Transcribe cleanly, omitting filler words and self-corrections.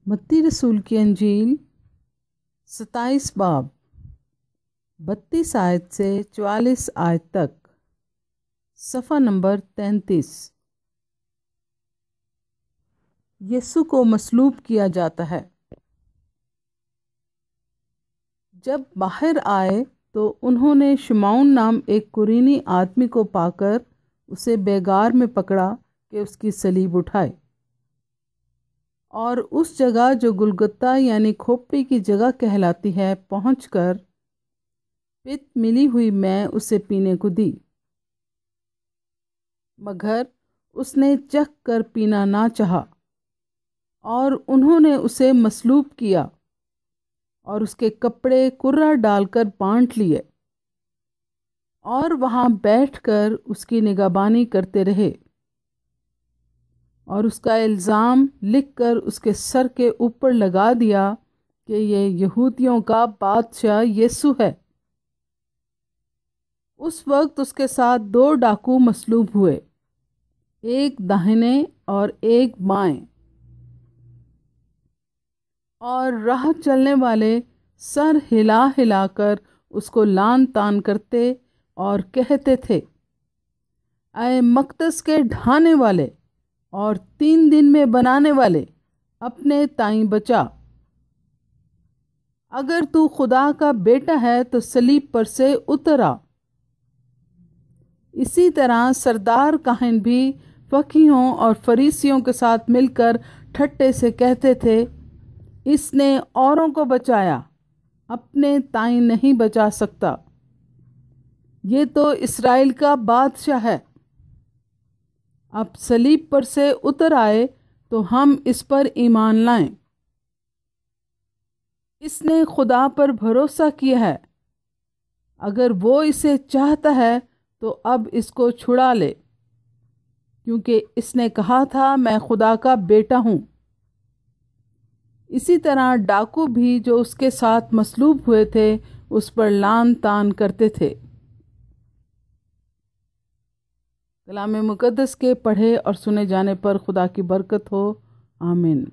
متی رسول کی انجیل 27 باب 32 آیت سے 44 آیت تک، صفحہ نمبر 33۔ یسوع کو مصلوب کیا جاتا ہے۔ جب باہر آئے تو انہوں نے شمعون نام ایک قرینی آدمی کو پا کر اسے بیگار میں پکڑا کہ اس کی صلیب اٹھائے، اور اس جگہ جو گلگتہ یعنی کھوپڑی کی جگہ کہلاتی ہے پہنچ کر پت ملی ہوئی میں اسے پینے کو دی، مگر اس نے چکھ کر پینا نہ چاہا، اور انہوں نے اسے مصلوب کیا اور اس کے کپڑے کرہ ڈال کر بانٹ لیے، اور وہاں بیٹھ کر اس کی نگہبانی کرتے رہے، اور اس کا الزام لکھ کر اس کے سر کے اوپر لگا دیا کہ یہ یہودیوں کا بادشاہ یسوع ہے۔ اس وقت اس کے ساتھ 2 ڈاکو مصلوب ہوئے، ایک داہنے اور ایک بائیں، اور راہ چلنے والے سر ہلا ہلا کر اس کو لان تان کرتے اور کہتے تھے، اے مقدس کے ڈھانے والے اور 3 دن میں بنانے والے، اپنے تائیں بچا۔ اگر تو خدا کا بیٹا ہے تو صلیب پر سے اتر آ۔ اسی طرح سردار کاہن بھی فقیہوں اور فریسیوں کے ساتھ مل کر ٹھٹے سے کہتے تھے، اس نے اوروں کو بچایا، اپنے تائیں نہیں بچا سکتا۔ یہ تو اسرائیل کا بادشاہ ہے۔ اب صلیب پر سے اتر آئے تو ہم اس پر ایمان لائیں۔ اس نے خدا پر بھروسہ کیا ہے، اگر وہ اسے چاہتا ہے تو اب اس کو چھڑا لے، کیونکہ اس نے کہا تھا میں خدا کا بیٹا ہوں۔ اسی طرح ڈاکو بھی جو اس کے ساتھ مصلوب ہوئے تھے اس پر لان تان کرتے تھے۔ کلام مقدس کے پڑھے اور سنے جانے پر خدا کی برکت ہو، آمین۔